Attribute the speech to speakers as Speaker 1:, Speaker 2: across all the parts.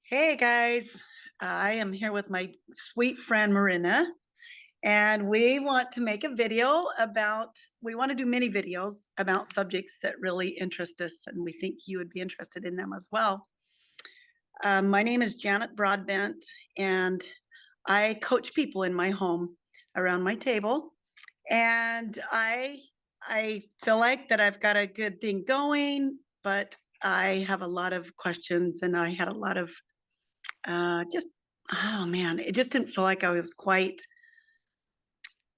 Speaker 1: Hey guys, I am here with my sweet friend Marinna, and we want to make a video we want to do many videos about subjects that really interest us, and we think you would be interested in them as well. My name is Janet Broadbent, and I coach people in my home around my table, and I feel like that I've got a good thing going, but I have a lot of questions, and I had a lot of just oh man, it just didn't feel like I was quite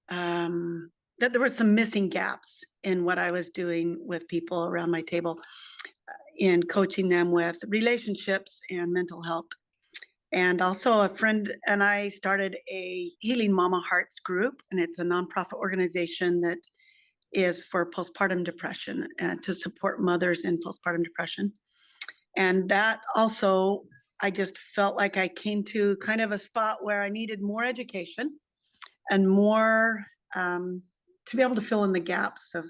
Speaker 1: that there were some missing gaps in what I was doing with people around my table in coaching them with relationships and mental health. And also, a friend and I started a Healing Mama Hearts group, and it's a nonprofit organization that is for postpartum depression to support mothers in postpartum depression. And that also, I just felt like I came to kind of a spot where I needed more education and more to be able to fill in the gaps of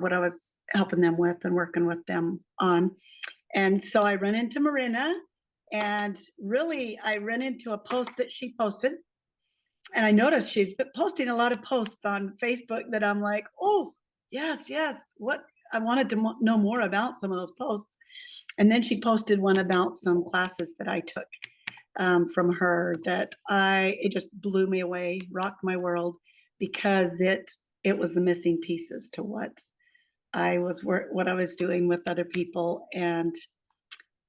Speaker 1: what I was helping them with and working with them on. And so I ran into Marinna, and really I ran into a post that she posted. And I noticed she's been posting a lot of posts on Facebook that I'm like, oh, yes, yes. What I wanted to know more about some of those posts. And then she posted one about some classes that I took from her that it just blew me away, rocked my world, because it was the missing pieces to what I was doing with other people, and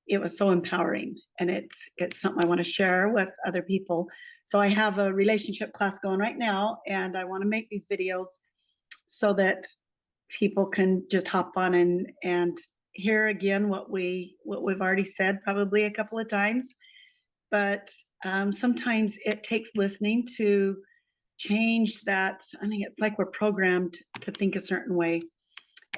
Speaker 1: it was so empowering. And it's something I want to share with other people. So I have a relationship class going right now, and I want to make these videos so that people can just hop on and hear again what we've already said probably a couple of times. But sometimes it takes listening to change that. I mean, it's like we're programmed to think a certain way,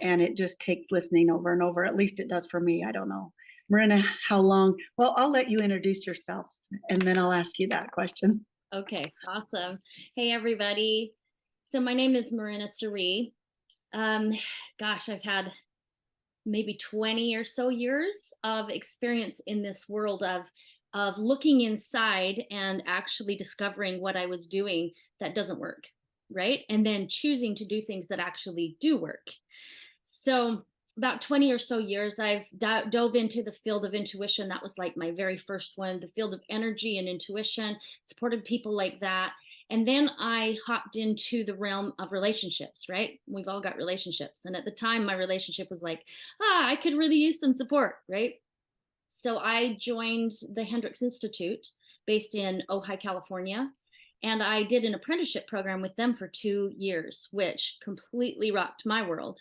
Speaker 1: and it just takes listening over and over. At least it does for me. I don't know. Marinna, how long? Well, I'll let you introduce yourself, and then I'll ask you that question.
Speaker 2: Okay, awesome. Hey, everybody. So my name is Marinna Siri. Um, Gosh, I've had maybe 20 or so years of experience in this world of looking inside and actually discovering what I was doing that doesn't work, right? And then choosing to do things that actually do work. So about 20 or so years, I've dove into the field of intuition. That was like my very first one, the field of energy and intuition, supported people like that. And then I hopped into the realm of relationships, right? We've all got relationships. And at the time, my relationship was like, I could really use some support, right? So I joined the Hendricks Institute based in Ojai, California. And I did an apprenticeship program with them for 2 years, which completely rocked my world.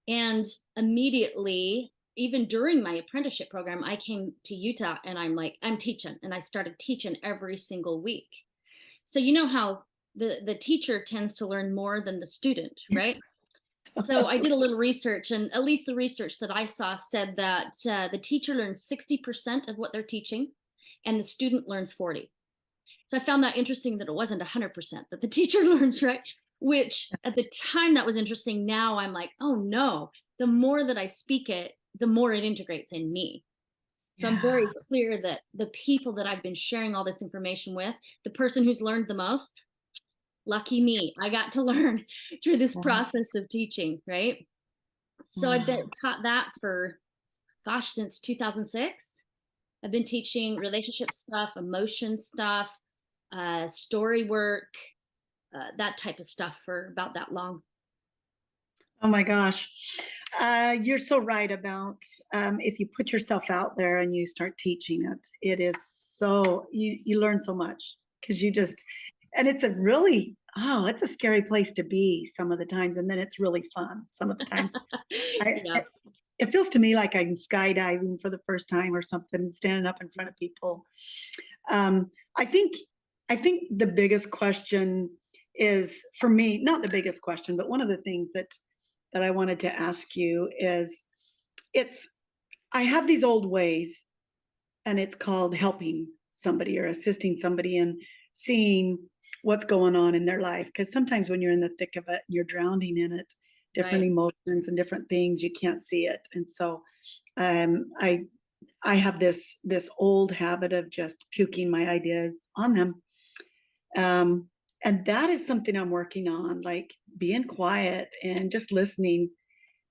Speaker 2: And immediately, even during my apprenticeship program, I came to Utah and I'm like, I'm teaching. And I started teaching every single week. So you know how the teacher tends to learn more than the student, right? So I did a little research, and at least the research that I saw said that the teacher learns 60% of what they're teaching, and the student learns 40. So I found that interesting that it wasn't 100% that the teacher learns, right? Which at the time that was interesting. Now I'm like, oh no, the more that I speak it, the more it integrates in me. So I'm
Speaker 1: Yeah.
Speaker 2: very clear that the people that I've been sharing all this information with, the person who's learned the most, lucky me, I got to learn through this process of teaching, right? So I've been
Speaker 1: Wow.
Speaker 2: taught that for, gosh, since 2006. I've been teaching relationship stuff, emotion stuff, story work, that type of stuff for about that long.
Speaker 1: Oh my gosh. You're so right about if you put yourself out there and you start teaching it, it is so, you learn so much because and it's a really, oh, it's a scary place to be some of the times. And then it's really fun some of the times. I,
Speaker 2: Yeah.
Speaker 1: it feels to me like I'm skydiving for the first time or something, standing up in front of people. Um, I think, I think the biggest question is for me, not the biggest question, but one of the things that I wanted to ask you is it's I have these old ways, and it's called helping somebody or assisting somebody in seeing what's going on in their life, because sometimes when you're in the thick of it, you're drowning in it, different
Speaker 2: Right.
Speaker 1: emotions and different things, you can't see it. And so I I have this old habit of just puking my ideas on them. Um, and that is something I'm working on, like being quiet and just listening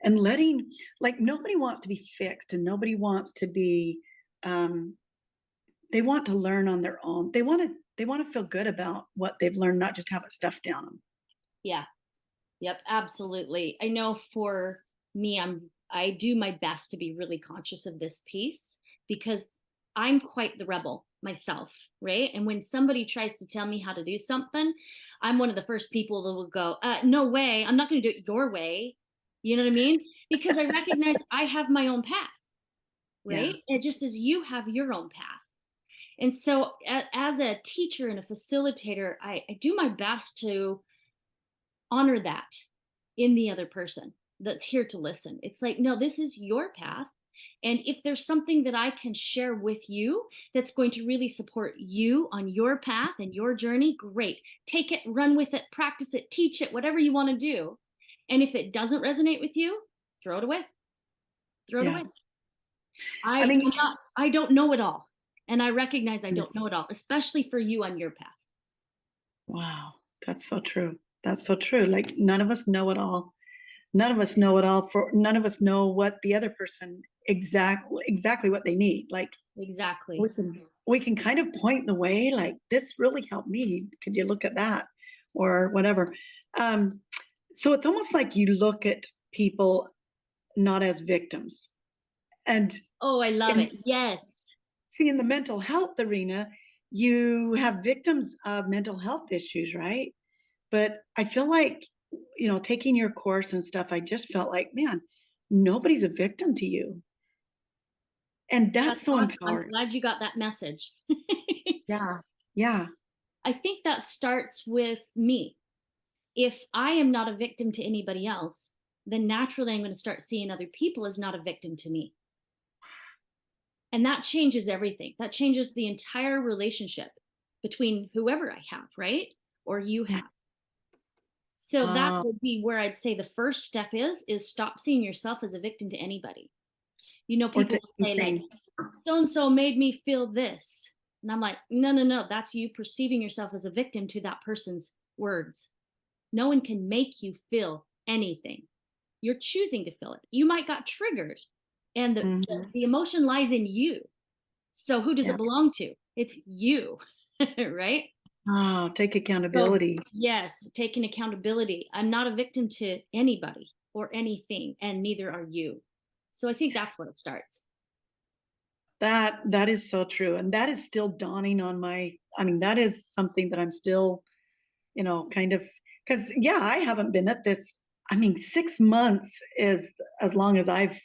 Speaker 1: and letting, like, nobody wants to be fixed and nobody wants to be, um, they want to learn on their own. They want to feel good about what they've learned, not just have it stuffed down them.
Speaker 2: Yeah. Yep, absolutely. I know for me, I do my best to be really conscious of this piece because I'm quite the rebel myself, right? And when somebody tries to tell me how to do something, I'm one of the first people that will go, no way, I'm not going to do it your way. You know what I mean? Because I recognize I have my own path,
Speaker 1: Yeah.
Speaker 2: right? And just as you have your own path. And so, as a teacher and a facilitator, I do my best to honor that in the other person that's here to listen. It's like, no, this is your path. And if there's something that I can share with you that's going to really support you on your path and your journey, great. Take it, run with it, practice it, teach it, whatever you want to do. And if it doesn't resonate with you, throw it away. Throw it
Speaker 1: Yeah.
Speaker 2: away.
Speaker 1: I mean,
Speaker 2: I don't know it all. And I recognize I don't know it all, especially for you on your path.
Speaker 1: wow, that's so true. That's so true. Like none of us know it all. None of us know it all. For none of us know what the other person exactly what they need. Like
Speaker 2: Exactly.
Speaker 1: we can kind of point the way, like this really helped me. Could you look at that? Or whatever. Um, so it's almost like you look at people not as victims. And
Speaker 2: Oh, I love
Speaker 1: in
Speaker 2: it. Yes.
Speaker 1: see in the mental health arena, you have victims of mental health issues, right? But I feel like, taking your course and stuff, I just felt like, man, nobody's a victim to you. And
Speaker 2: That's
Speaker 1: that's so
Speaker 2: awesome. I'm
Speaker 1: empowering.
Speaker 2: glad you got that message.
Speaker 1: Yeah. Yeah.
Speaker 2: I think that starts with me. If I am not a victim to anybody else, then naturally I'm going to start seeing other people as not a victim to me. And that changes everything. That changes the entire relationship between whoever I have, right? Or you
Speaker 1: Yeah.
Speaker 2: have. So that
Speaker 1: Uh,
Speaker 2: would be where I'd say the first step is stop seeing yourself as a victim to anybody. You know,
Speaker 1: or
Speaker 2: people
Speaker 1: to
Speaker 2: will say like,
Speaker 1: anything.
Speaker 2: so and so made me feel this. And I'm like, no, no, no, that's you perceiving yourself as a victim to that person's words. No one can make you feel anything. You're choosing to feel it. You might got triggered and
Speaker 1: Mhm.
Speaker 2: the emotion lies in you. So who does
Speaker 1: Yeah.
Speaker 2: it belong to? It's you, right?
Speaker 1: Oh, take
Speaker 2: So
Speaker 1: accountability.
Speaker 2: yes, taking accountability. I'm not a victim to anybody or anything, and neither are you. So I think that's where it starts.
Speaker 1: That is so true. And that is still dawning on I mean, that is something that I'm still, kind of, because yeah, I haven't been at this. I mean, 6 months is as long as I've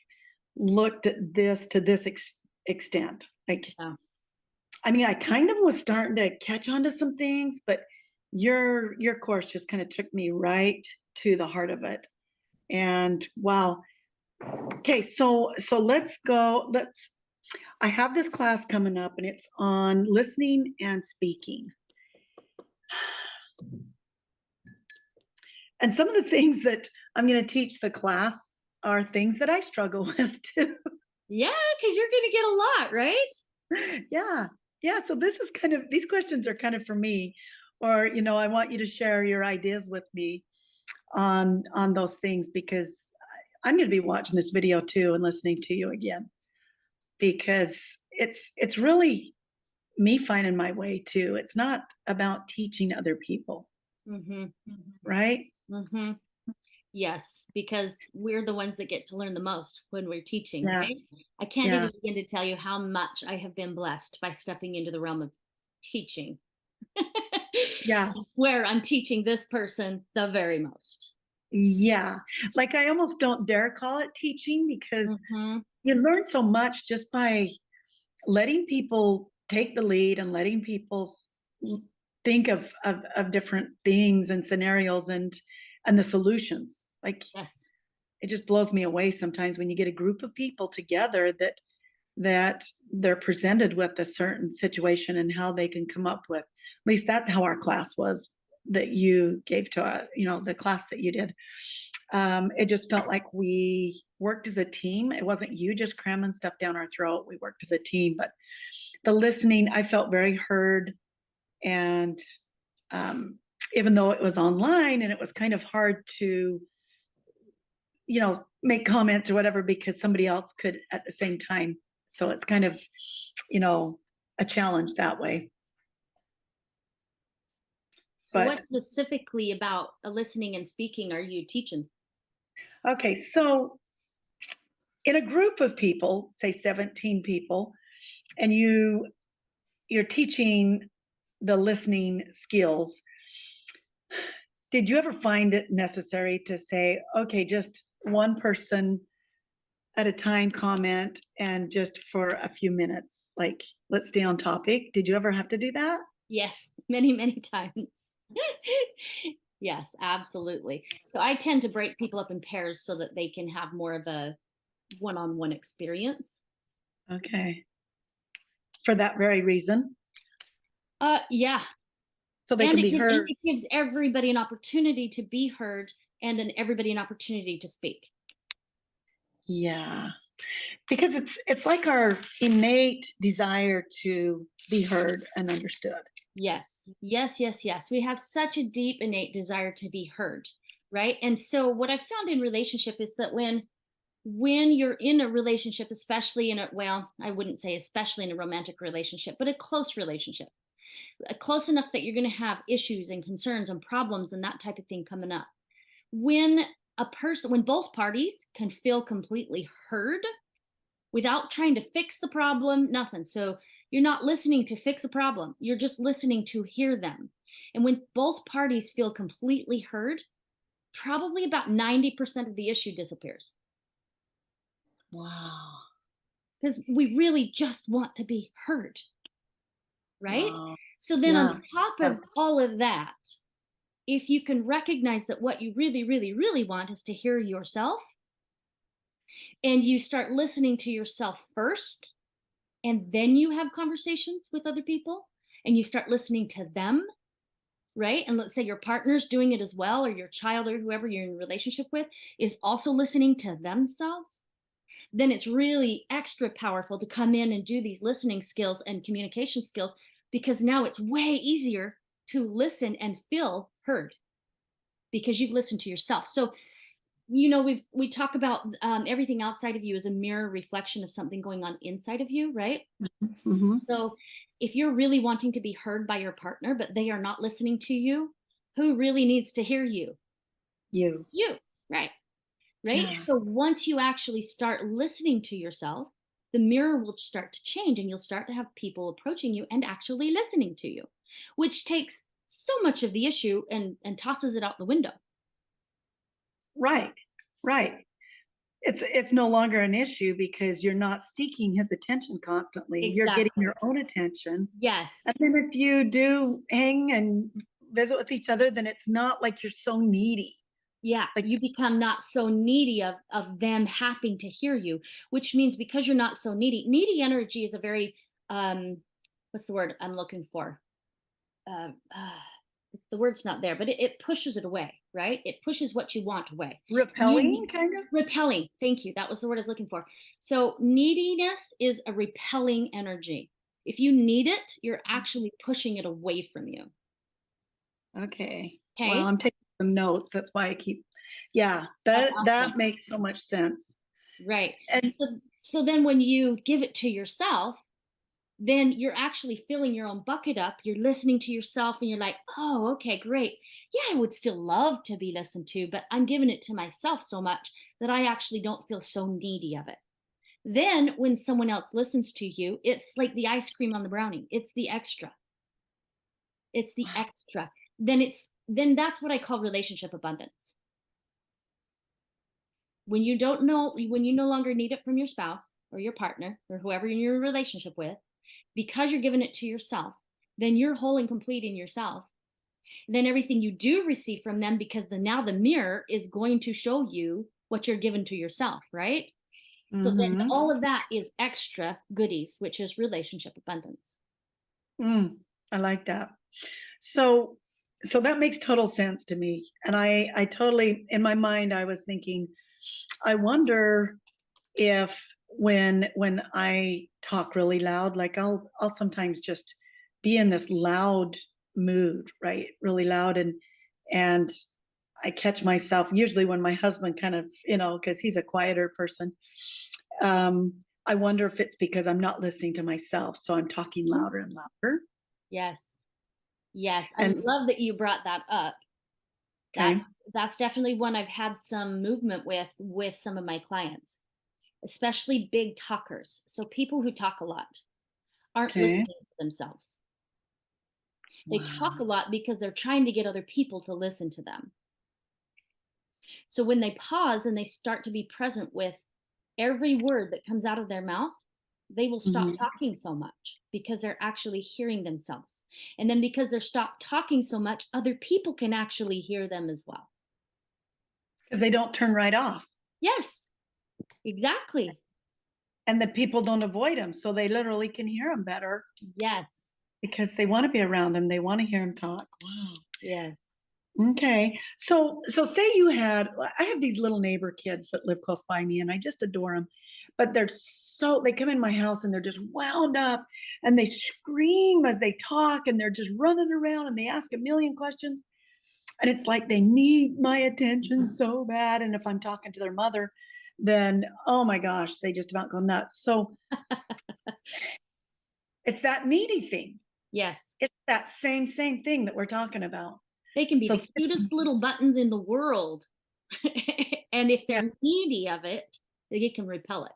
Speaker 1: looked at this to this extent. Like,
Speaker 2: Yeah.
Speaker 1: I mean, I kind of was starting to catch on to some things, but your course just kind of took me right to the heart of it. And wow. Okay, so let's go. I have this class coming up and it's on listening and speaking. And some of the things that I'm going to teach the class are things that I struggle with too.
Speaker 2: Yeah, because you're going to get a lot, right?
Speaker 1: Yeah. Yeah. So these questions are kind of for me. Or, I want you to share your ideas with me on those things because I'm going to be watching this video too and listening to you again because it's really me finding my way too. It's not about teaching other people,
Speaker 2: Mm-hmm.
Speaker 1: right?
Speaker 2: Mm-hmm. Yes, because we're the ones that get to learn the most when we're teaching,
Speaker 1: Yeah.
Speaker 2: right? I can't
Speaker 1: Yeah.
Speaker 2: even begin to tell you how much I have been blessed by stepping into the realm of teaching.
Speaker 1: Yeah.
Speaker 2: I swear I'm teaching this person the very most.
Speaker 1: Yeah. Like I almost don't dare call it teaching because
Speaker 2: Mm-hmm.
Speaker 1: you learn so much just by letting people take the lead and letting people think of different things and scenarios and the solutions. Like
Speaker 2: Yes.
Speaker 1: it just blows me away sometimes when you get a group of people together that they're presented with a certain situation and how they can come up with. At least that's how our class was that you gave to the class that you did. It just felt like we worked as a team. It wasn't you just cramming stuff down our throat. We worked as a team, but the listening, I felt very heard. And even though it was online and it was kind of hard to, make comments or whatever because somebody else could at the same time. So it's kind of, a challenge that way.
Speaker 2: So
Speaker 1: But
Speaker 2: what specifically about listening and speaking are you teaching?
Speaker 1: okay, so in a group of people, say 17 people, and you're teaching the listening skills, did you ever find it necessary to say, okay, just one person at a time comment and just for a few minutes, like let's stay on topic? Did you ever have to do that?
Speaker 2: Yes, many, many times. Yes, absolutely. So I tend to break people up in pairs so that they can have more of a one-on-one experience.
Speaker 1: Okay. For that very reason.
Speaker 2: Yeah.
Speaker 1: So they
Speaker 2: And
Speaker 1: can be heard.
Speaker 2: it gives everybody an opportunity to be heard and then everybody an opportunity to speak.
Speaker 1: Yeah. Because it's like our innate desire to be heard and understood.
Speaker 2: Yes, yes, yes, yes. We have such a deep innate desire to be heard, right? And so what I've found in relationship is that when you're in a relationship, especially in a, well, I wouldn't say especially in a romantic relationship, but a close relationship, close enough that you're going to have issues and concerns and problems and that type of thing coming up. When when both parties can feel completely heard without trying to fix the problem, nothing. So you're not listening to fix a problem, you're just listening to hear them. And when both parties feel completely heard, probably about 90% of the issue disappears.
Speaker 1: Wow.
Speaker 2: Because we really just want to be heard, right?
Speaker 1: Wow.
Speaker 2: So then, on
Speaker 1: Yeah.
Speaker 2: top of all of that, if you can recognize that what you really, really, really want is to hear yourself, and you start listening to yourself first, and then you have conversations with other people, and you start listening to them, right? And let's say your partner's doing it as well, or your child or whoever you're in a relationship with is also listening to themselves, then it's really extra powerful to come in and do these listening skills and communication skills, because now it's way easier to listen and feel heard because you've listened to yourself. So we talk about everything outside of you is a mirror reflection of something going on inside of you, right?
Speaker 1: Mm-hmm.
Speaker 2: So if you're really wanting to be heard by your partner but they are not listening to you, who really needs to hear you?
Speaker 1: You.
Speaker 2: You, right? Right?
Speaker 1: Yeah.
Speaker 2: So once you actually start listening to yourself, the mirror will start to change and you'll start to have people approaching you and actually listening to you, which takes so much of the issue and tosses it out the window.
Speaker 1: Right. Right. It's no longer an issue because you're not seeking his attention constantly. You're getting
Speaker 2: Exactly.
Speaker 1: your own attention.
Speaker 2: Yes.
Speaker 1: And then if you do hang and visit with each other, then it's not like you're so needy.
Speaker 2: Yeah,
Speaker 1: Like,
Speaker 2: you become not so needy of them having to hear you, which means because you're not so needy energy is a very what's the word I'm looking for? Um, uh, the word's not there, but it pushes it away, right? It pushes what you want away.
Speaker 1: repelling, kind of.
Speaker 2: Repelling. Thank you. That was the word I was looking for. So neediness is a repelling energy. If you need it, you're actually pushing it away from you.
Speaker 1: Okay. Well,
Speaker 2: Okay.
Speaker 1: I'm taking some notes. That's why I keep. Yeah,
Speaker 2: That's
Speaker 1: that
Speaker 2: awesome.
Speaker 1: makes so much sense.
Speaker 2: Right.
Speaker 1: And
Speaker 2: So then when you give it to yourself, then you're actually filling your own bucket up. You're listening to yourself and you're like, oh, okay, great. Yeah, I would still love to be listened to, but I'm giving it to myself so much that I actually don't feel so needy of it. Then when someone else listens to you, it's like the ice cream on the brownie. It's the extra. It's the extra. Then that's what I call relationship abundance. When you don't know, when you no longer need it from your spouse or your partner or whoever you're in a relationship with, because you're giving it to yourself, then you're whole and complete in yourself. Then everything you do receive from them, because now the mirror is going to show you what you're given to yourself, right? So then
Speaker 1: mm-hmm.
Speaker 2: all of that is extra goodies, which is relationship abundance.
Speaker 1: I like that. So so that makes total sense to me. And I totally, in my mind, I was thinking, I wonder if when I talk really loud, like I'll sometimes just be in this loud mood, right? Really loud, and I catch myself usually when my husband kind of, because he's a quieter person. I wonder if it's because I'm not listening to myself, so I'm talking louder and louder.
Speaker 2: Yes. Yes. I
Speaker 1: And
Speaker 2: love that you brought that up.
Speaker 1: okay,
Speaker 2: That's definitely one I've had some movement with some of my clients, especially big talkers. So people who talk a lot aren't
Speaker 1: okay,
Speaker 2: listening to themselves. They talk a
Speaker 1: wow,
Speaker 2: lot because they're trying to get other people to listen to them. So when they pause and they start to be present with every word that comes out of their mouth, they will stop
Speaker 1: mhm,
Speaker 2: talking so much because they're actually hearing themselves. And then because they're stopped talking so much, other people can actually hear them as well.
Speaker 1: because they don't turn right off,
Speaker 2: Yes, exactly.
Speaker 1: and the people don't avoid them, so they literally can hear them better
Speaker 2: Yes.
Speaker 1: because they want to be around them. They want to hear them talk. Wow.
Speaker 2: Yes.
Speaker 1: Okay. So say I have these little neighbor kids that live close by me and I just adore them. But they come in my house and they're just wound up and they scream as they talk and they're just running around and they ask a million questions. And it's like they need my attention so bad. And if I'm talking to their mother, then oh my gosh, they just about go nuts. So it's that needy thing.
Speaker 2: Yes.
Speaker 1: It's that same thing that we're talking about.
Speaker 2: They can be
Speaker 1: So
Speaker 2: the cutest little buttons in the world. And if
Speaker 1: yeah.
Speaker 2: they're needy of it, they can repel it.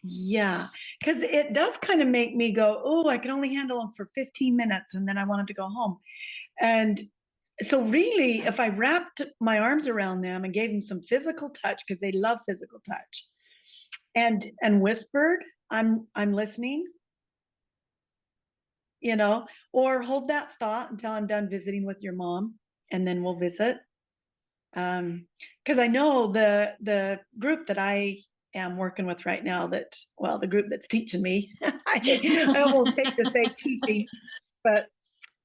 Speaker 1: Yeah, because it does kind of make me go, oh, I can only handle them for 15 minutes and then I want them to go home. And so really, if I wrapped my arms around them and gave them some physical touch, because they love physical touch, and whispered, I'm listening, you know, or hold that thought until I'm done visiting with your mom, and then we'll visit. Because I know the group that I am working with right now, the group that's teaching me, I almost hate to say teaching, but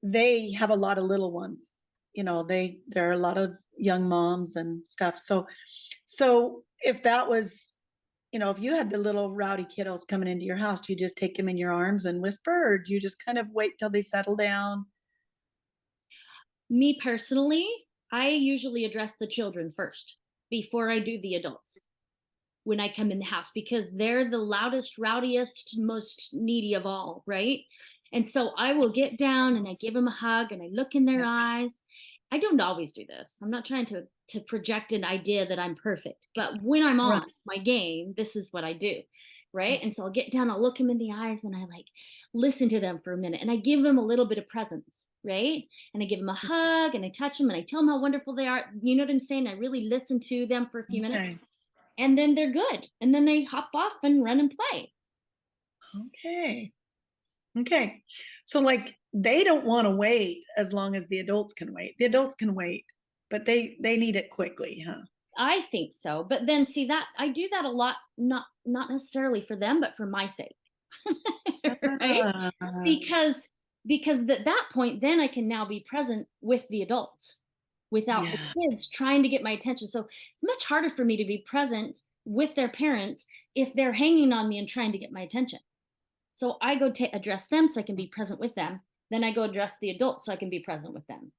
Speaker 1: they have a lot of little ones. There are a lot of young moms and stuff. So if that was, if you had the little rowdy kiddos coming into your house, do you just take them in your arms and whisper, or do you just kind of wait till they settle down?
Speaker 2: Me personally, I usually address the children first before I do the adults when I come in the house because they're the loudest, rowdiest, most needy of all, right? And so I will get down and I give them a hug and I look in their
Speaker 1: Yeah.
Speaker 2: eyes. I don't always do this. I'm not trying to project an idea that I'm perfect, but when I'm
Speaker 1: Right.
Speaker 2: on my game, this is what I do, right? And so I'll get down, I'll look them in the eyes, and I like listen to them for a minute, and I give them a little bit of presence, right? And I give them a hug, and I touch them, and I tell them how wonderful they are. You know what I'm saying? I really listen to them for a few minutes,
Speaker 1: Okay.
Speaker 2: and then they're good, and then they hop off and run and play.
Speaker 1: Okay. Okay. So like they don't want to wait as long as the adults can wait. The adults can wait, but they need it quickly, huh?
Speaker 2: I think so, but then see that I do that a lot, not necessarily for them, but for my sake. Right?
Speaker 1: Ah,
Speaker 2: Because at that point, then I can now be present with the adults without the
Speaker 1: yeah.
Speaker 2: kids trying to get my attention. So it's much harder for me to be present with their parents if they're hanging on me and trying to get my attention. So I go to address them so I can be present with them. Then I go address the adults so I can be present with them.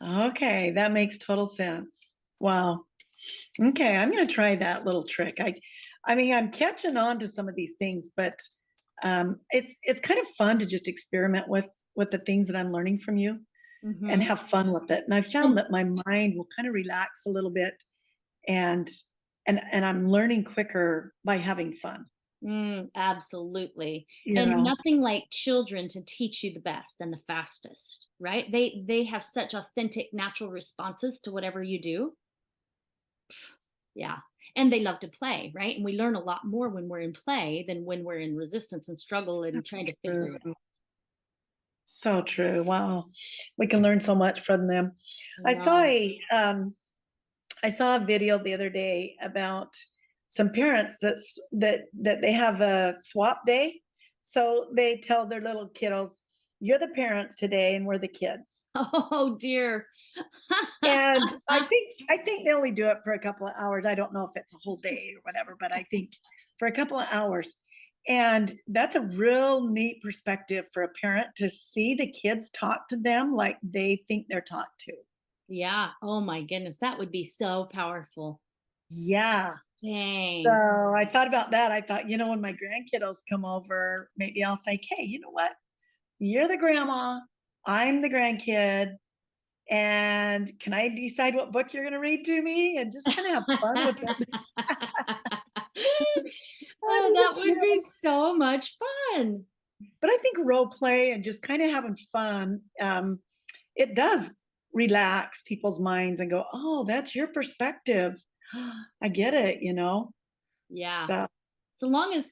Speaker 1: Okay, that makes total sense. Wow. Okay, I'm gonna try that little trick. I mean, I'm catching on to some of these things, but it's kind of fun to just experiment with the things that I'm learning from you and
Speaker 2: Hmm.
Speaker 1: have fun with it. And I found
Speaker 2: And
Speaker 1: that my mind will kind of relax a little bit, and and I'm learning quicker by having fun.
Speaker 2: Absolutely.
Speaker 1: You
Speaker 2: And
Speaker 1: know.
Speaker 2: nothing like children to teach you the best and the fastest, right? They have such authentic natural responses to whatever you do. Yeah. And they love to play, right? And we learn a lot more when we're in play than when we're in resistance and struggle and trying to figure it
Speaker 1: True. So true. Wow. We can learn so much from them.
Speaker 2: out. I
Speaker 1: I saw
Speaker 2: know.
Speaker 1: I saw a video the other day about some parents that they have a swap day. So they tell their little kiddos, you're the parents today and we're the kids.
Speaker 2: Oh dear.
Speaker 1: And I think they only do it for a couple of hours. I don't know if it's a whole day or whatever, but I think for a couple of hours. And that's a real neat perspective for a parent to see the kids talk to them like they think they're talked to.
Speaker 2: Yeah. Oh my goodness. That would be so powerful.
Speaker 1: Yeah. So
Speaker 2: Dang.
Speaker 1: I thought about that. I thought, when my grandkiddos come over, maybe I'll say, hey, you know what? You're the grandma, I'm the grandkid, and can I decide what book you're going to read to me? And just kind of have fun with it.
Speaker 2: Oh,
Speaker 1: I
Speaker 2: that
Speaker 1: just,
Speaker 2: would be so much fun.
Speaker 1: but I think role play and just kind of having fun, it does relax people's minds and go, oh, that's your perspective. I get it.
Speaker 2: Yeah.
Speaker 1: So,
Speaker 2: So long as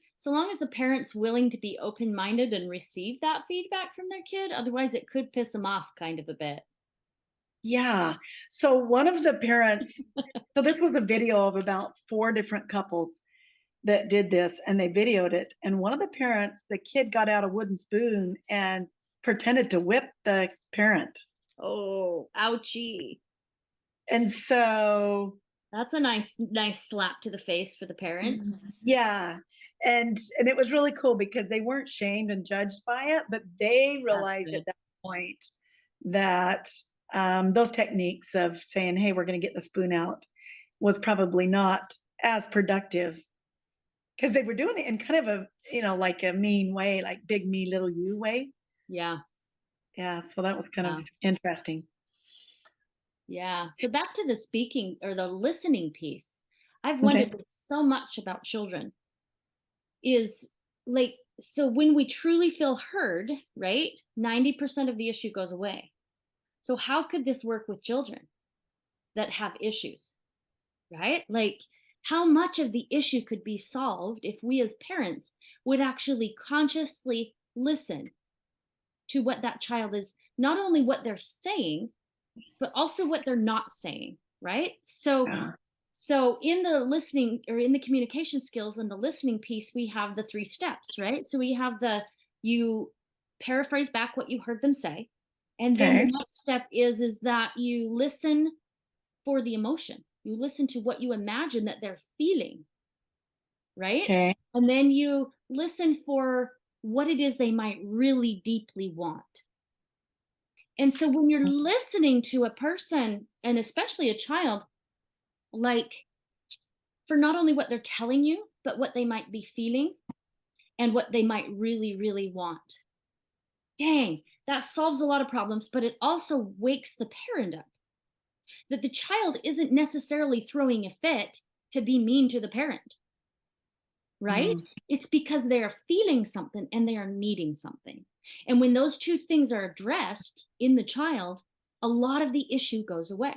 Speaker 2: the parent's willing to be open-minded and receive that feedback from their kid, otherwise it could piss them off kind of a bit.
Speaker 1: yeah. So one of the parents, so this was a video of about 4 different couples that did this, and they videoed it. And one of the parents, the kid got out a wooden spoon and pretended to whip the parent.
Speaker 2: Oh, ouchie.
Speaker 1: And so,
Speaker 2: That's a nice slap to the face for the parent.
Speaker 1: yeah. And it was really cool because they weren't shamed and judged by it, but they
Speaker 2: That's
Speaker 1: realized
Speaker 2: good.
Speaker 1: at that point that those techniques of saying, "Hey, we're going to get the spoon out," was probably not as productive because they were doing it in kind of a like a mean way, like big me, little you way.
Speaker 2: Yeah.
Speaker 1: Yeah, so that was kind of
Speaker 2: Yeah.
Speaker 1: interesting.
Speaker 2: Yeah. So back to the speaking or the listening piece. I've
Speaker 1: Okay.
Speaker 2: wondered this so much about children is like, so when we truly feel heard, right? 90% of the issue goes away. So how could this work with children that have issues, right? Like how much of the issue could be solved if we as parents would actually consciously listen to what that child is, not only what they're saying, but also what they're not saying, right?
Speaker 1: Yeah.
Speaker 2: So in the listening or in the communication skills and the listening piece, we have the 3 steps, right? So we have you paraphrase back what you heard them say. And then the
Speaker 1: Okay.
Speaker 2: next step is that you listen for the emotion. You listen to what you imagine that they're feeling, right?
Speaker 1: Okay.
Speaker 2: And then you listen for what it is they might really deeply want. And so when you're listening to a person, and especially a child, like for not only what they're telling you, but what they might be feeling and what they might really, really want. Dang, that solves a lot of problems, but it also wakes the parent up that the child isn't necessarily throwing a fit to be mean to the parent, right?
Speaker 1: Mm,
Speaker 2: It's because they are feeling something and they are needing something. And when those two things are addressed in the child, a lot of the issue goes away.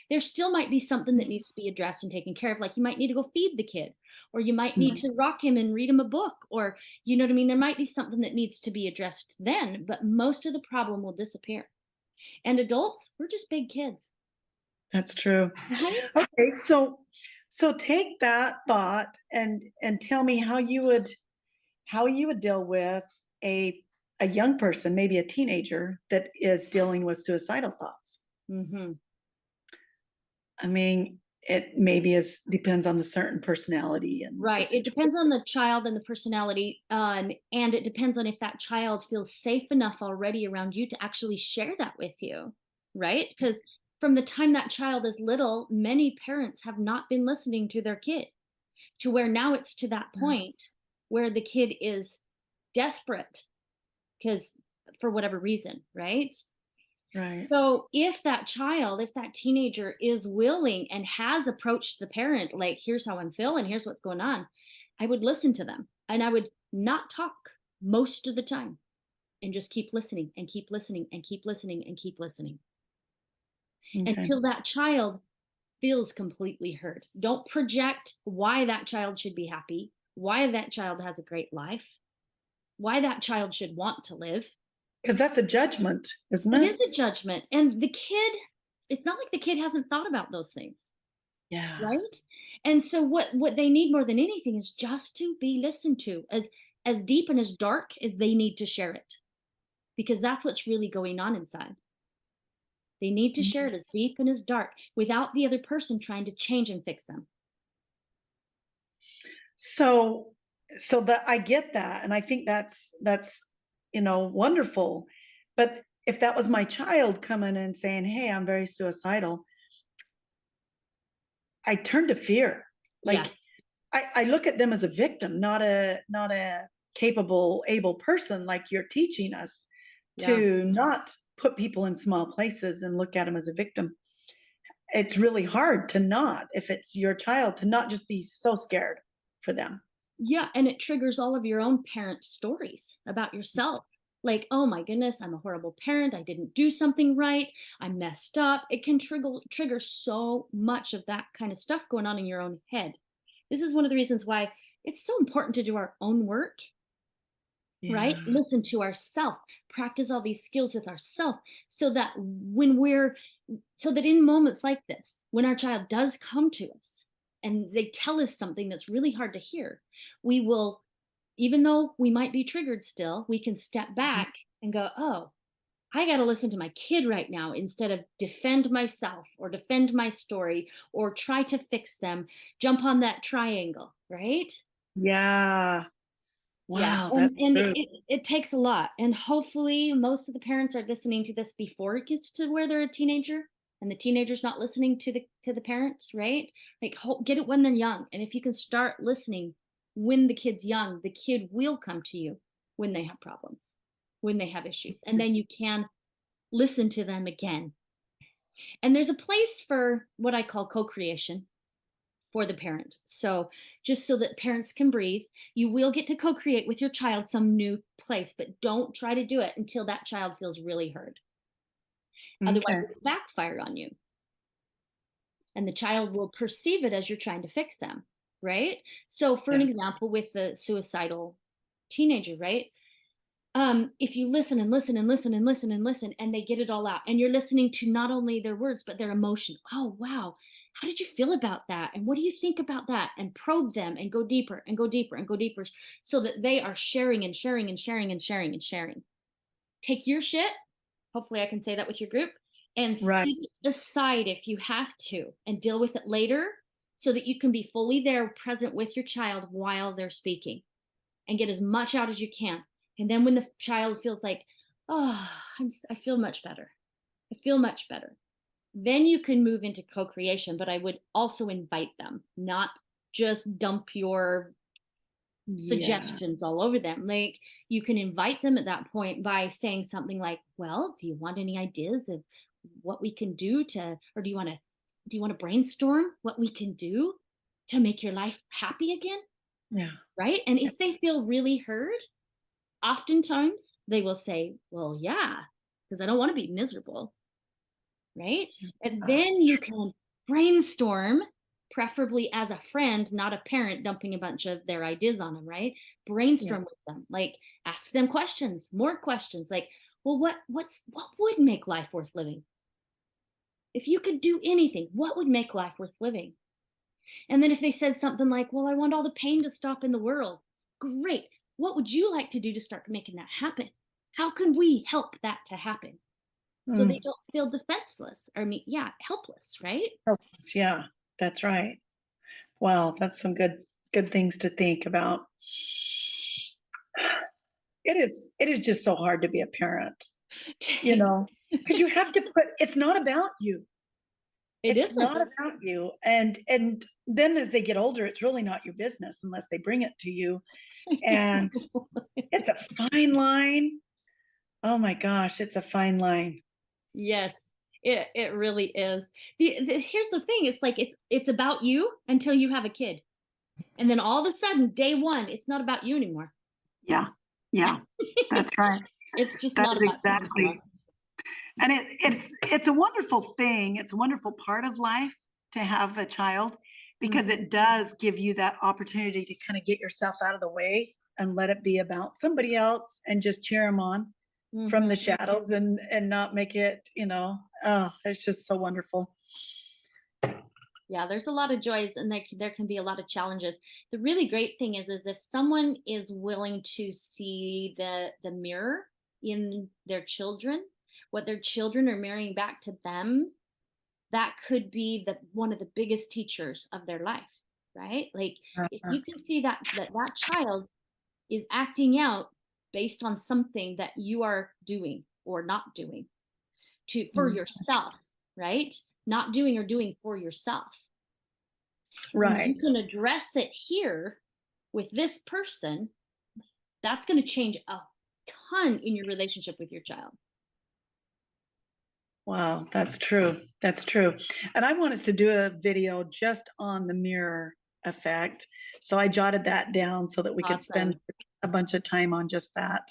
Speaker 2: There still might be something that needs to be addressed and taken care of. Like you might need to go feed the kid, or you might need
Speaker 1: mm.
Speaker 2: to rock him and read him a book, or you know what I mean? There might be something that needs to be addressed then, but most of the problem will disappear. And adults, we're just big kids,
Speaker 1: That's true.
Speaker 2: right?
Speaker 1: Okay, so take that thought and tell me how you would deal with a young person, maybe a teenager that is dealing with suicidal thoughts.
Speaker 2: Mm-hmm.
Speaker 1: I mean, it maybe is depends on the certain personality and the
Speaker 2: Right. It
Speaker 1: situation.
Speaker 2: depends on the child and the personality. And it depends on if that child feels safe enough already around you to actually share that with you. Right. Because from the time that child is little, many parents have not been listening to their kid to where now it's to that point where the kid is desperate because for whatever reason. Right.
Speaker 1: Right.
Speaker 2: So if that teenager is willing and has approached the parent, like, here's how I'm feeling, here's what's going on, I would listen to them and I would not talk most of the time and just keep listening and keep listening and keep listening and keep listening
Speaker 1: Okay.
Speaker 2: until that child feels completely heard. Don't project why that child should be happy, why that child has a great life, why that child should want to live.
Speaker 1: Because that's a judgment, isn't
Speaker 2: It
Speaker 1: it?
Speaker 2: is a judgment. And the kid, it's not like the kid hasn't thought about those things.
Speaker 1: Yeah.
Speaker 2: Right. And so what they need more than anything is just to be listened to as deep and as dark as they need to share it. because that's what's really going on inside. They need to share it as deep and as dark without the other person trying to change and fix them.
Speaker 1: So so that I get that, and I think that's, wonderful. But if that was my child coming and saying, "Hey, I'm very suicidal," I turn to fear. Like
Speaker 2: Yes.
Speaker 1: I look at them as a victim, not a capable, able person like you're teaching us
Speaker 2: Yeah.
Speaker 1: to not put people in small places and look at them as a victim. It's really hard to not, if it's your child, to not just be so scared for them.
Speaker 2: Yeah, and it triggers all of your own parent stories about yourself. Like, oh my goodness, I'm a horrible parent. I didn't do something right. I messed up. It can trigger so much of that kind of stuff going on in your own head. This is one of the reasons why it's so important to do our own work, right?
Speaker 1: Yeah.
Speaker 2: Listen to ourself, practice all these skills with ourself so that so that in moments like this, when our child does come to us and they tell us something that's really hard to hear, we will, even though we might be triggered still, we can step
Speaker 1: Mhm.
Speaker 2: back and go, oh, I got to listen to my kid right now instead of defend myself or defend my story or try to fix them, jump on that triangle, right?
Speaker 1: Yeah.
Speaker 2: Yeah,
Speaker 1: Wow, that's
Speaker 2: and
Speaker 1: true.
Speaker 2: it takes a lot, and hopefully most of the parents are listening to this before it gets to where they're a teenager, and the teenager's not listening to the parent, right? Like, get it when they're young, and if you can start listening when the kid's young, the kid will come to you when they have problems, when they have issues, and then you can listen to them again. And there's a place for what I call co-creation for the parent. So, just so that parents can breathe, you will get to co create with your child some new place, but don't try to do it until that child feels really heard. Otherwise,
Speaker 1: Okay.
Speaker 2: it'll backfire on you, and the child will perceive it as you're trying to fix them, right? So, for an
Speaker 1: Yeah.
Speaker 2: example, with the suicidal teenager, right? If you listen and listen and listen and listen and listen, and they get it all out, and you're listening to not only their words but their emotion. Oh wow, how did you feel about that? And what do you think about that? And probe them and go deeper and go deeper and go deeper, so that they are sharing and sharing and sharing and sharing and sharing. Take your shit. Hopefully, I can say that with your group, and
Speaker 1: Right.
Speaker 2: set it aside if you have to, and deal with it later, so that you can be fully there, present with your child while they're speaking, and get as much out as you can. And then when the child feels like, oh, I feel much better. I feel much better. Then you can move into co creation. But I would also invite them, not just dump your
Speaker 1: Yeah.
Speaker 2: suggestions all over them. Like, you can invite them at that point by saying something like, well, do you want any ideas of what we can do to, or do you want to brainstorm what we can do to make your life happy again?
Speaker 1: Yeah.
Speaker 2: Right. And if they feel really heard, oftentimes they will say, well, yeah, because I don't want to be miserable, right? And
Speaker 1: Uh,
Speaker 2: then you can brainstorm, preferably as a friend, not a parent dumping a bunch of their ideas on them, right?
Speaker 1: yeah.
Speaker 2: Brainstorm with them, like ask them questions, more questions, like, well, what would make life worth living? If you could do anything, what would make life worth living? And then if they said something like, well, I want all the pain to stop in the world, great. What would you like to do to start making that happen? How can we help that to happen so they
Speaker 1: Mm.
Speaker 2: don't feel defenseless? Or, yeah, helpless, right?
Speaker 1: Yeah, that's right. Wow, that's some good things to think about. It is just so hard to be a parent,
Speaker 2: it
Speaker 1: because you have to put it's not about you. It's not
Speaker 2: isn't.
Speaker 1: about you. And then as they get older, it's really not your business unless they bring it to you. And it's a fine line. Oh my gosh, it's a fine line.
Speaker 2: Yes, it really is. Here's the thing: it's like it's about you until you have a kid, and then all of a sudden, day one, it's not about you anymore.
Speaker 1: Yeah. Yeah. That's right.
Speaker 2: It's just
Speaker 1: That
Speaker 2: not
Speaker 1: is
Speaker 2: about you anymore.
Speaker 1: exactly. And it's a wonderful thing. It's a wonderful part of life to have a child, because
Speaker 2: Mhm,
Speaker 1: it does give you that opportunity to kind of get yourself out of the way and let it be about somebody else and just cheer them on from the
Speaker 2: mhm.
Speaker 1: shadows and not make it, oh, it's just so wonderful.
Speaker 2: Yeah, there's a lot of joys, and there can be a lot of challenges. The really great thing is if someone is willing to see the mirror in their children, what their children are marrying back to them, that could be one of the biggest teachers of their life, right? Like if
Speaker 1: Uh,
Speaker 2: you can see that child is acting out based on something that you are doing or not doing for
Speaker 1: mm,
Speaker 2: yourself, right? Not doing or doing for yourself. When you
Speaker 1: right.
Speaker 2: can address it here with this person, that's going to change a ton in your relationship with your child.
Speaker 1: Wow, that's true. That's true. And I want us to do a video just on the mirror effect. So I jotted that down so that we could spend
Speaker 2: Awesome.
Speaker 1: a bunch of time on just that.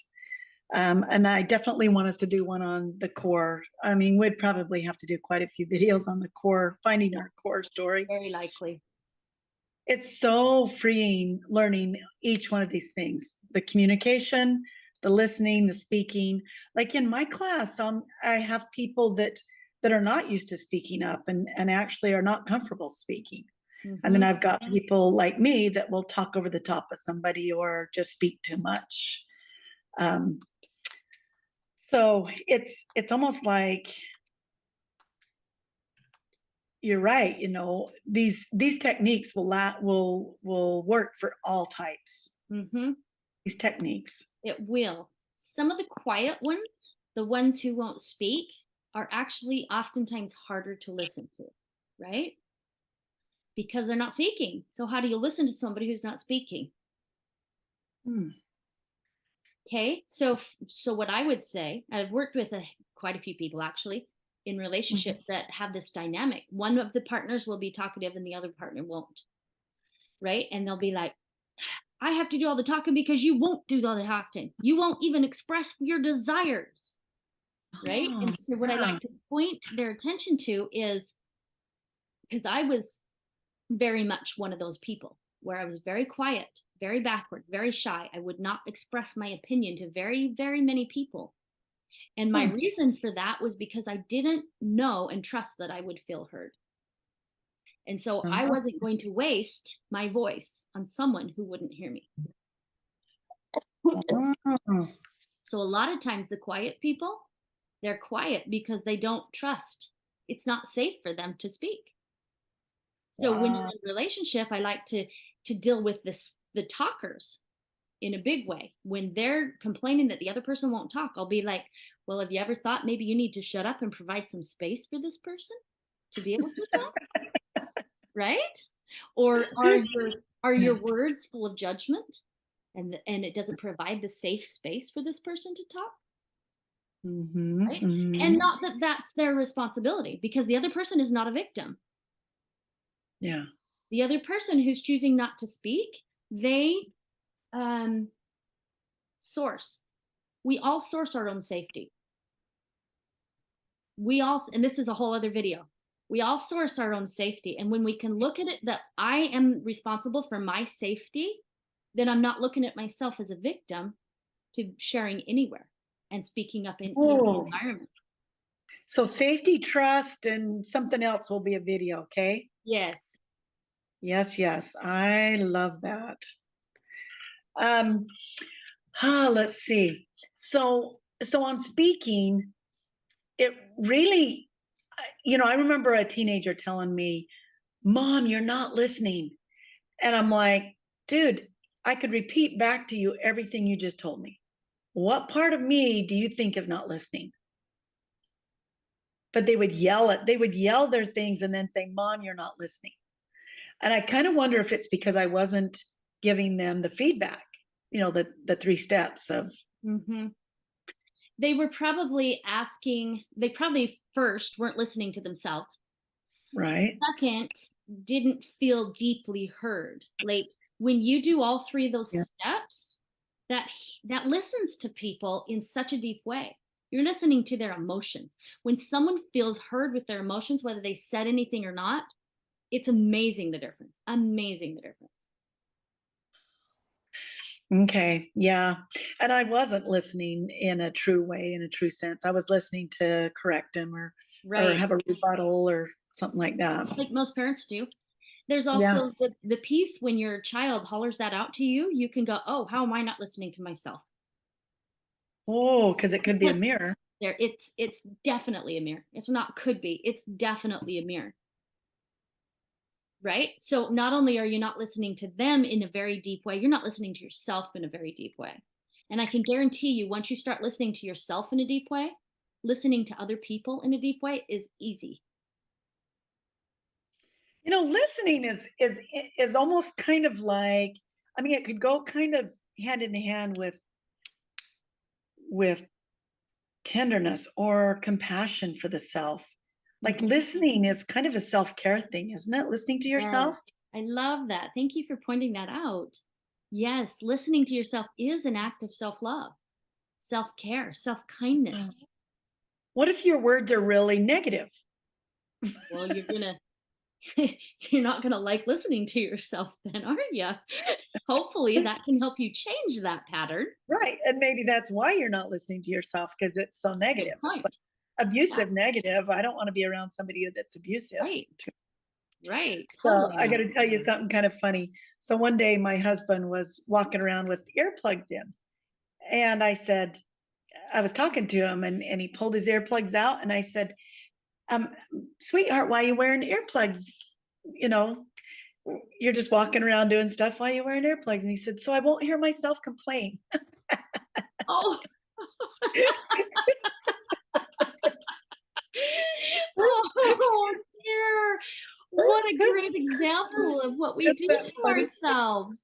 Speaker 1: And I definitely want us to do one on the core. I mean, we'd probably have to do quite a few videos on the core, finding our core story.
Speaker 2: Very likely.
Speaker 1: It's so freeing learning each one of these things, the communication, the listening, the speaking. Like in my class, I have people that are not used to speaking up and actually are not comfortable speaking. And then
Speaker 2: Mm-hmm.
Speaker 1: I've got people like me that will talk over the top of somebody or just speak too much. Um, so it's almost like you're right. You know, these techniques will work for all types.
Speaker 2: Mm-hmm.
Speaker 1: These techniques.
Speaker 2: It will. Some of the quiet ones, the ones who won't speak, are actually oftentimes harder to listen to, right? Because they're not speaking. So how do you listen to somebody who's not speaking?
Speaker 1: Hmm.
Speaker 2: Okay, so what I would say, I've worked with quite a few people actually in
Speaker 1: Mhm.
Speaker 2: relationships that have this dynamic. One of the partners will be talkative and the other partner won't, right? And they'll be like, I have to do all the talking because you won't do all the talking. You won't even express your desires, right?
Speaker 1: Oh,
Speaker 2: And so what I
Speaker 1: yeah.
Speaker 2: like to point their attention to is, because I was very much one of those people where I was very quiet, very backward, very shy. I would not express my opinion to very, very many people. And my
Speaker 1: Hmm.
Speaker 2: reason for that was because I didn't know and trust that I would feel heard. And so I
Speaker 1: Uh-huh.
Speaker 2: wasn't going to waste my voice on someone who wouldn't hear me.
Speaker 1: Oh,
Speaker 2: So a lot of times the quiet people, they're quiet because they don't trust. It's not safe for them to speak. So when you're
Speaker 1: wow.
Speaker 2: in a relationship, I like to deal with the talkers in a big way. When they're complaining that the other person won't talk, I'll be like, well, have you ever thought maybe you need to shut up and provide some space for this person to be able to talk? Right? Or are your words full of judgment and it doesn't provide the safe space for this person to talk?
Speaker 1: Hmm.
Speaker 2: Right? And
Speaker 1: Hmm.
Speaker 2: not that that's their responsibility because the other person is not a victim.
Speaker 1: Yeah.
Speaker 2: The other person who's choosing not to speak, they um, source. We all source our own safety. We all, and this is a whole other video. We all source our own safety. And when we can look at it that I am responsible for my safety, then I'm not looking at myself as a victim to sharing anywhere and speaking up in the
Speaker 1: Oh,
Speaker 2: environment.
Speaker 1: so safety, trust, and something else will be a video. Okay.
Speaker 2: Yes.
Speaker 1: Yes. Yes. I love that. Um, let's see. So on speaking, it really, I remember a teenager telling me, Mom, you're not listening. And I'm like, dude, I could repeat back to you everything you just told me. What part of me do you think is not listening? But they would yell their things and then say, Mom, you're not listening. And I kind of wonder if it's because I wasn't giving them the feedback, the three steps of
Speaker 2: Mm-hmm. They were probably asking, they probably first weren't listening to themselves.
Speaker 1: right.
Speaker 2: Second, didn't feel deeply heard. Like when you do all three of those
Speaker 1: Yeah.
Speaker 2: steps, that that listens to people in such a deep way. You're listening to their emotions. When someone feels heard with their emotions, whether they said anything or not, it's amazing the difference. Amazing the difference.
Speaker 1: Okay. Yeah. And I wasn't listening in a true way, in a true sense. I was listening to correct him or
Speaker 2: Right.
Speaker 1: have a rebuttal or something like that.
Speaker 2: Like most parents do. There's
Speaker 1: Yeah.
Speaker 2: also the piece when your child hollers that out to you, you can go, oh, how am I not listening to myself?
Speaker 1: Oh, because it could be a
Speaker 2: Because
Speaker 1: mirror.
Speaker 2: it's definitely a mirror. It's not could be, it's definitely a mirror. Right? So not only are you not listening to them in a very deep way, you're not listening to yourself in a very deep way. And I can guarantee you, once you start listening to yourself in a deep way, listening to other people in a deep way is easy.
Speaker 1: Listening is almost kind of like, I mean, it could go kind of hand in hand with tenderness or compassion for the self. Like
Speaker 2: Mhm.
Speaker 1: listening is kind of a self-care thing, isn't it? Listening to
Speaker 2: Yes.
Speaker 1: yourself.
Speaker 2: I love that. Thank you for pointing that out. Yes, listening to yourself is an act of self-love, self-care, self-kindness.
Speaker 1: Wow. What if your words are really negative?
Speaker 2: Well, you're not gonna like listening to yourself then, are you? Hopefully that can help you change that pattern.
Speaker 1: Right. And maybe that's why you're not listening to yourself because it's so
Speaker 2: Good
Speaker 1: negative. It's like
Speaker 2: point. Yeah,
Speaker 1: abusive, negative. I don't want to be around somebody that's abusive.
Speaker 2: right, right,
Speaker 1: So
Speaker 2: totally
Speaker 1: I got
Speaker 2: not.
Speaker 1: to tell you something kind of funny. So one day my husband was walking around with earplugs in, and I was talking to him, and he pulled his earplugs out, and I said, um, sweetheart, why are you wearing earplugs? You know, you're just walking around doing stuff. Why are you wearing earplugs? And he said, so I won't hear myself complain.
Speaker 2: Oh, oh dear. What a great example of what we
Speaker 1: Isn't
Speaker 2: do
Speaker 1: that
Speaker 2: to
Speaker 1: funny?
Speaker 2: ourselves.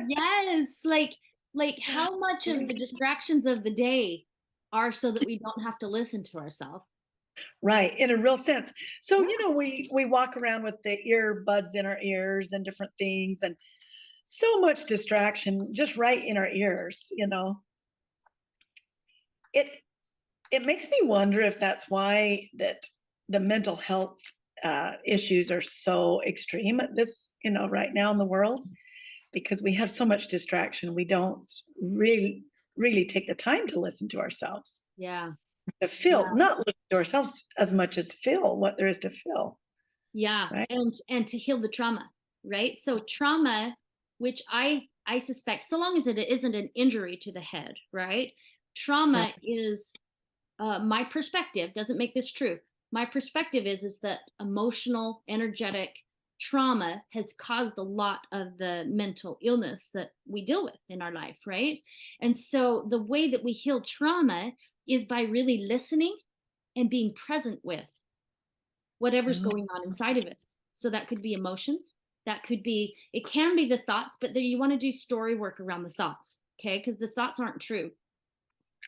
Speaker 2: Yes, like how much of the distractions of the day are so that we don't have to listen to ourselves.
Speaker 1: Right, in a real sense. So,
Speaker 2: Yeah,
Speaker 1: we walk around with the earbuds in our ears and different things, and so much distraction just right in our ears. It it makes me wonder if that's why that the mental health issues are so extreme at this, right now in the world, because we have so much distraction. We don't really take the time to listen to ourselves,
Speaker 2: yeah,
Speaker 1: to feel,
Speaker 2: yeah.
Speaker 1: not listen to ourselves as much as feel what there is to feel,
Speaker 2: Yeah,
Speaker 1: right?
Speaker 2: and to heal the trauma, right? So trauma, which I suspect, so long as it isn't an injury to the head, right?
Speaker 1: Right.
Speaker 2: Trauma is my perspective doesn't make this true. My perspective is that emotional, energetic trauma has caused a lot of the mental illness that we deal with in our life, right? And so the way that we heal trauma is by really listening and being present with whatever's
Speaker 1: Oh,
Speaker 2: going on inside of us. So that could be emotions, that could be, it can be the thoughts, but then you want to do story work around the thoughts, okay? Because the thoughts aren't true.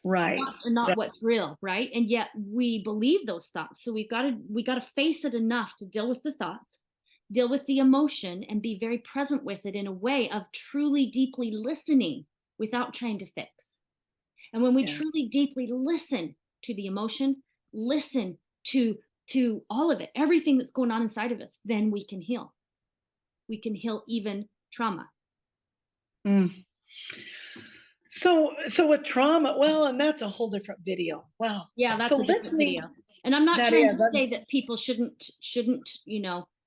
Speaker 1: right.
Speaker 2: Thoughts are not
Speaker 1: Right.
Speaker 2: what's real, right? And yet we believe those thoughts. So we got to face it enough to deal with the thoughts, deal with the emotion, and be very present with it in a way of truly deeply listening without trying to fix. And when we
Speaker 1: Yeah.
Speaker 2: truly deeply listen to the emotion, listen to all of it, everything that's going on inside of us, then we can heal. We can heal even trauma.
Speaker 1: Mm. So with trauma, well, and that's a whole different video. Wow.
Speaker 2: Yeah,
Speaker 1: So
Speaker 2: that's a different
Speaker 1: listening,
Speaker 2: video. And I'm not
Speaker 1: that
Speaker 2: trying to
Speaker 1: is,
Speaker 2: say that people shouldn't,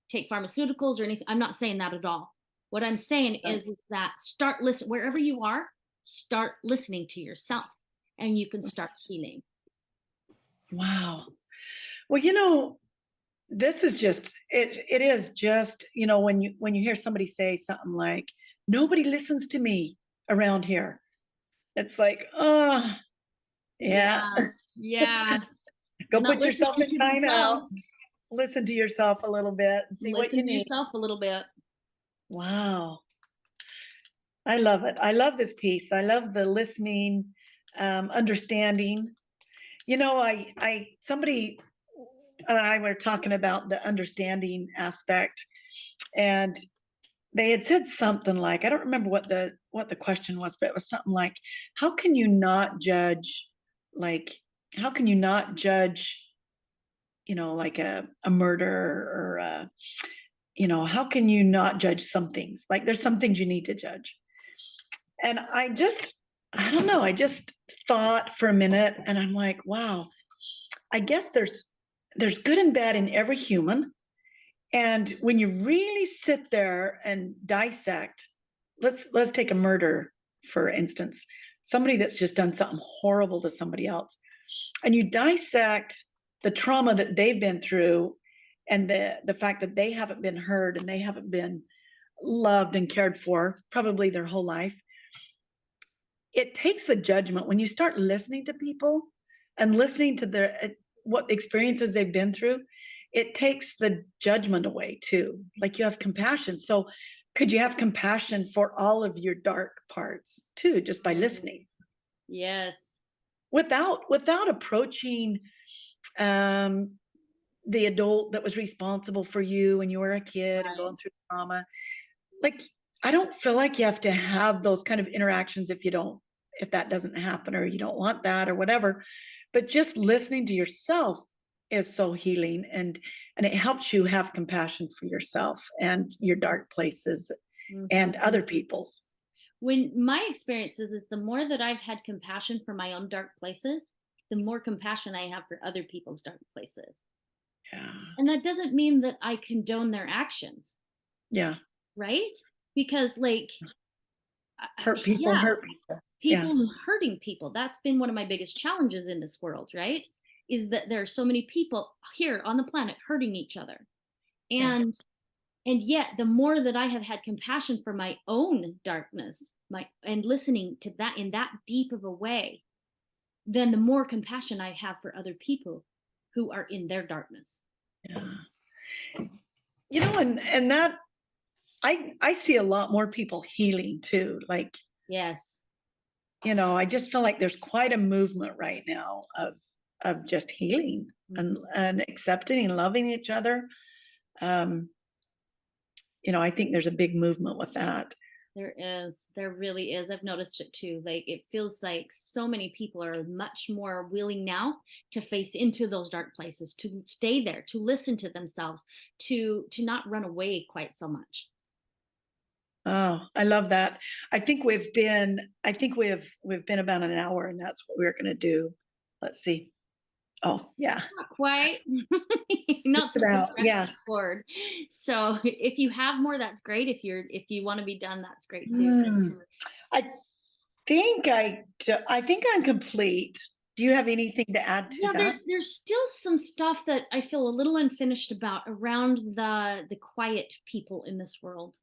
Speaker 2: take pharmaceuticals or anything. I'm not saying that at all. What I'm saying
Speaker 1: right.
Speaker 2: is that start listen wherever you are, start listening to yourself and you can start healing.
Speaker 1: Wow. Well, this is just it is just, when you hear somebody say something like, nobody listens to me around here. It's like, oh, yeah.
Speaker 2: Yeah. Yeah.
Speaker 1: Go
Speaker 2: They're not
Speaker 1: put yourself
Speaker 2: listening
Speaker 1: in
Speaker 2: to
Speaker 1: timeout.
Speaker 2: themselves.
Speaker 1: Listen to yourself a little bit and see what
Speaker 2: Listen
Speaker 1: you
Speaker 2: to
Speaker 1: need.
Speaker 2: yourself a little bit.
Speaker 1: Wow. I love it. I love this piece. I love the listening, understanding. Somebody and I were talking about the understanding aspect, and they had said something like, I don't remember what the question was, but it was something like, how can you not judge, like, how can you not judge, like a murder or how can you not judge some things? Like there's some things you need to judge. And I don't know, I just thought for a minute and I'm like, wow, I guess there's good and bad in every human. And when you really sit there and dissect, let's take a murder, for instance. somebody that's just done something horrible to somebody else, and you dissect the trauma that they've been through and the fact that they haven't been heard and they haven't been loved and cared for probably their whole life, it takes the judgment when you start listening to people and listening to their what experiences they've been through. It takes the judgment away too. Like you have compassion. So could you have compassion for all of your dark parts too, just by listening?
Speaker 2: Yes.
Speaker 1: Without approaching um the adult that was responsible for you when you were a kid and
Speaker 2: Right.
Speaker 1: going through trauma. Like, I don't feel like you have to have those kind of interactions if that doesn't happen or you don't want that or whatever. But just listening to yourself is so healing, and it helps you have compassion for yourself and your dark places and
Speaker 2: Mhm.
Speaker 1: other people's.
Speaker 2: When my experiences is the more that I've had compassion for my own dark places, the more compassion I have for other people's dark places.
Speaker 1: Yeah.
Speaker 2: And that doesn't mean that I condone their actions,
Speaker 1: Yeah.
Speaker 2: right? Because like
Speaker 1: Hurt people,
Speaker 2: yeah,
Speaker 1: hurt people. Yeah.
Speaker 2: people hurting people, that's been one of my biggest challenges in this world, right? Is that there are so many people here on the planet hurting each other.
Speaker 1: Yeah.
Speaker 2: And yet the more that I have had compassion for my own darkness, my and listening to that in that deep of a way, then the more compassion I have for other people who are in their darkness.
Speaker 1: Yeah. And that I see a lot more people healing too. Like,
Speaker 2: Yes.
Speaker 1: I just feel like there's quite a movement right now of just healing and accepting and loving each other. Um, I think there's a big movement with that.
Speaker 2: There is. There really is. I've noticed it too. Like it feels like so many people are much more willing now to face into those dark places, to stay there, to listen to themselves, to not run away quite so much.
Speaker 1: Oh, I love that. I think we've been about an hour, and that's what we're gonna do. Let's see. Oh, yeah.
Speaker 2: Not quite. Not
Speaker 1: Just
Speaker 2: supposed to
Speaker 1: about.
Speaker 2: press
Speaker 1: Yeah.
Speaker 2: record. So if you have more, that's great. If you want to be done, that's great too.
Speaker 1: Mm. I I think I'm complete. Do you have anything to add to
Speaker 2: Yeah,
Speaker 1: that?
Speaker 2: there's still some stuff that I feel a little unfinished about around the quiet people in this world,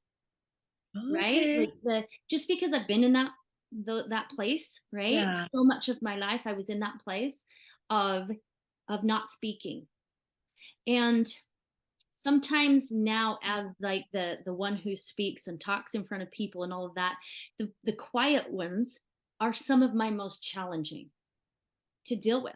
Speaker 2: right?
Speaker 1: Okay.
Speaker 2: Like the just because I've been in that place, right?
Speaker 1: Yeah.
Speaker 2: So much of my life I was in that place of not speaking. And sometimes now as like the one who speaks and talks in front of people and all of that, the quiet ones are some of my most challenging to deal with.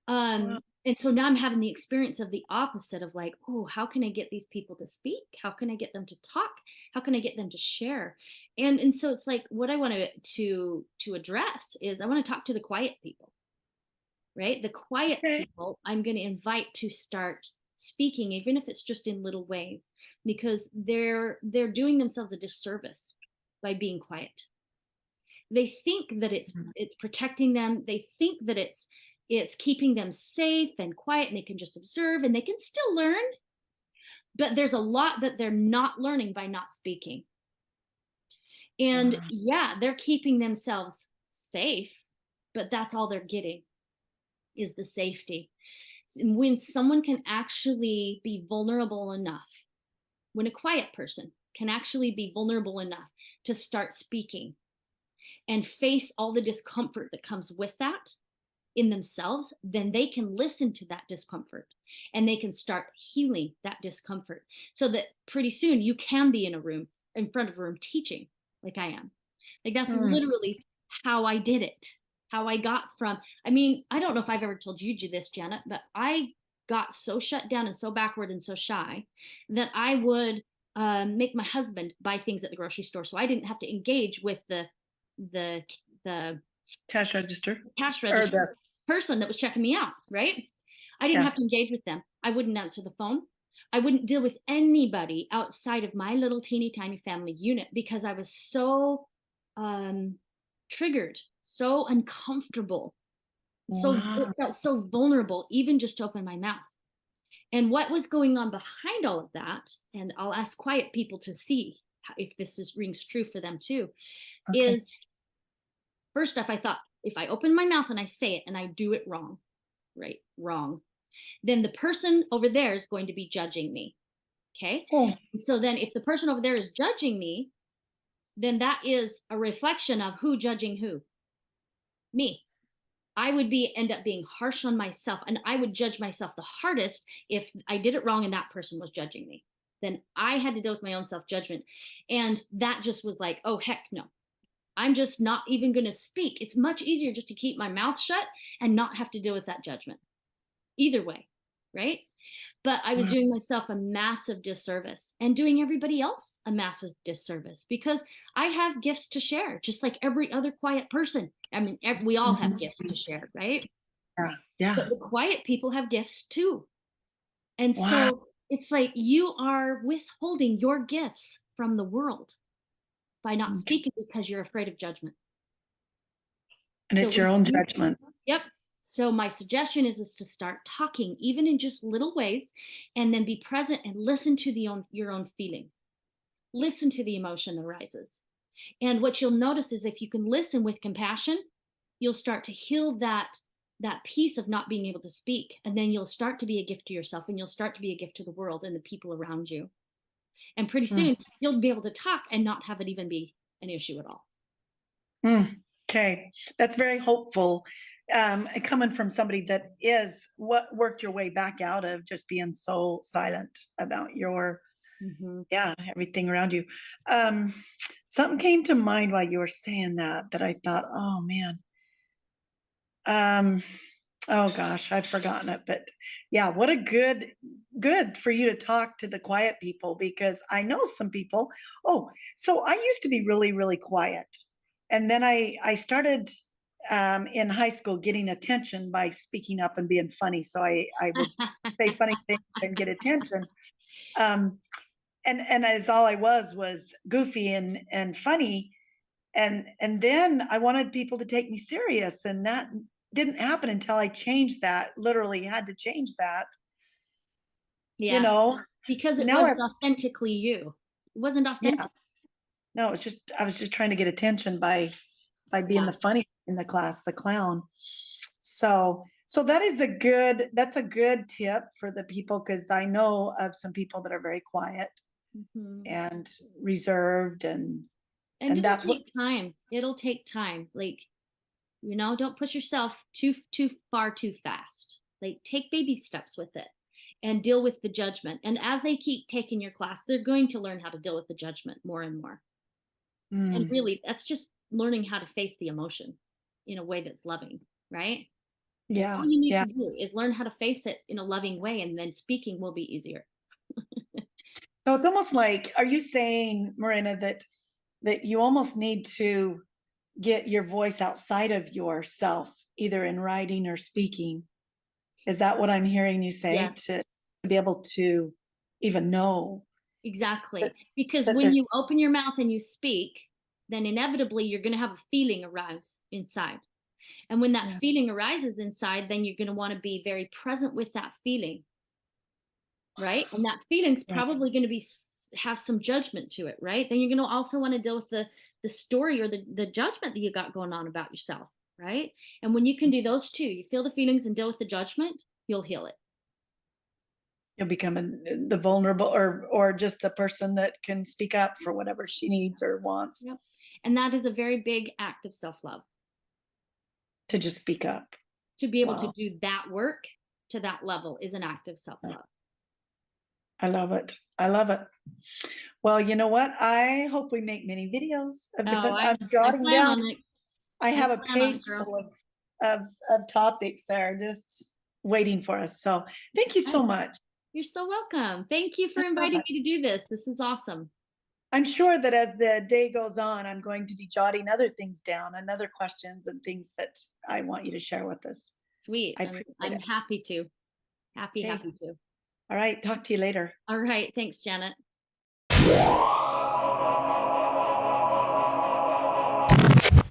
Speaker 1: Wow.
Speaker 2: And so now I'm having the experience of the opposite of like, oh, how can I get these people to speak? How can I get them to talk? How can I get them to share? And so it's like what I want to address is I want to talk to the quiet people, right? The quiet
Speaker 1: Okay.
Speaker 2: people I'm going to invite to start speaking, even if it's just in little ways, because they're doing themselves a disservice by being quiet. They think that it's protecting them. They think that it's keeping them safe and quiet and they can just observe and they can still learn, but there's a lot that they're not learning by not speaking. And
Speaker 1: Wow.
Speaker 2: yeah, they're keeping themselves safe, but that's all they're getting is the safety. When someone can actually be vulnerable enough, when a quiet person can actually be vulnerable enough to start speaking and face all the discomfort that comes with that in themselves, then they can listen to that discomfort and they can start healing that discomfort so that pretty soon you can be in front of a room teaching like I am. Like that's
Speaker 1: Mm.
Speaker 2: literally how I did it. How I got from, I mean, I don't know if I've ever told you this, Janet, but I got so shut down and so backward and so shy that I would make my husband buy things at the grocery store, so I didn't have to engage with the the
Speaker 1: Cash register
Speaker 2: cash
Speaker 1: or
Speaker 2: register person that was checking me out. Right? I didn't
Speaker 1: yeah.
Speaker 2: have to engage with them. I wouldn't answer the phone. I wouldn't deal with anybody outside of my little teeny tiny family unit because I was so triggered, so uncomfortable, so it
Speaker 1: Wow.
Speaker 2: felt so vulnerable, even just to open my mouth. And what was going on behind all of that, and I'll ask quiet people to see if rings true for them too,
Speaker 1: Okay.
Speaker 2: is First off, I thought if I open my mouth and I say it and I do it wrong, right, wrong, then the person over there is going to be judging me. Okay.
Speaker 1: Oh,
Speaker 2: And so then if the person over there is judging me, then that is a reflection of who judging who? Me. I would end up being harsh on myself, and I would judge myself the hardest if I did it wrong and that person was judging me. Then I had to deal with my own self-judgment. And that just was like, oh, heck no. I'm just not even going to speak. It's much easier just to keep my mouth shut and not have to deal with that judgment. Either way, right? But I was
Speaker 1: wow.
Speaker 2: doing myself a massive disservice and doing everybody else a massive disservice, because I have gifts to share, just like every other quiet person. I mean, we all have gifts to share, right?
Speaker 1: Yeah. Yeah.
Speaker 2: But the quiet people have gifts too. And
Speaker 1: Wow.
Speaker 2: so it's like you are withholding your gifts from the world by not speaking because you're afraid of judgment.
Speaker 1: And
Speaker 2: So
Speaker 1: it's your own judgments.
Speaker 2: Yep. So my suggestion is to start talking, even in just little ways, and then be present and listen to your own feelings. Listen to the emotion that arises. And what you'll notice is if you can listen with compassion, you'll start to heal that piece of not being able to speak. And then you'll start to be a gift to yourself, and you'll start to be a gift to the world and the people around you. And pretty soon you'll be able to talk and not have it even be an issue at all.
Speaker 1: Okay, that's very hopeful. Coming from somebody that is what worked your way back out of just being so silent about your everything around you. Something came to mind while you were saying that I thought, oh man. Oh gosh, I've forgotten it, but yeah, what a good for you to talk to the quiet people, because I know some people. Oh, so I used to be really, really quiet. And then I started in high school getting attention by speaking up and being funny. So I would say funny things and get attention. And as all I was goofy and funny. And then I wanted people to take me serious, and that didn't happen until I changed that. Literally had to change that.
Speaker 2: Yeah.
Speaker 1: You know,
Speaker 2: Because it
Speaker 1: now
Speaker 2: wasn't authentically you. It wasn't authentic.
Speaker 1: Yeah. No, it's just I was just trying to get attention by being the funny in the class, the clown. So that's a good tip for the people, because I know of some people that are very quiet and reserved, and
Speaker 2: it'll
Speaker 1: that's
Speaker 2: take time. It'll take time. Like, don't push yourself too far too fast. Like, take baby steps with it and deal with the judgment. And as they keep taking your class, they're going to learn how to deal with the judgment more and more. And really, that's just learning how to face the emotion in a way that's loving, right?
Speaker 1: Yeah.
Speaker 2: All you need to do is learn how to face it in a loving way, and then speaking will be easier.
Speaker 1: So it's almost like, are you saying, Marinna, that you almost need to get your voice outside of yourself, either in writing or speaking? Is that what I'm hearing you say?
Speaker 2: Yes.
Speaker 1: To be able to even know?
Speaker 2: Exactly. Because when you open your mouth and you speak, then inevitably you're going to have a feeling arise inside. And when that feeling arises inside, then you're going to want to be very present with that feeling. Right? And that feeling's probably going to have some judgment to it, right? Then you're going to also want to deal with the story or the judgment that you got going on about yourself, right? And when you can do those two, you feel the feelings and deal with the judgment, you'll heal it.
Speaker 1: You'll become the vulnerable, or just the person that can speak up for whatever she needs or wants.
Speaker 2: Yep. And that is a very big act of self-love.
Speaker 1: To just speak up.
Speaker 2: To be able to do that work to that level is an act of self-love.
Speaker 1: I love it. I love it. Well, you know what? I hope we make many videos of different. I'm jotting down. I have a page full of topics that are just waiting for us. So thank you so much.
Speaker 2: You're so welcome. Thank you for inviting me to do this. This is awesome. I'm
Speaker 1: sure that as the day goes on, I'm going to be jotting other things down and other questions and things that I want you to share with us.
Speaker 2: Sweet. I'm happy to. Happy to.
Speaker 1: All right. Talk to you later.
Speaker 2: All right. Thanks, Janet.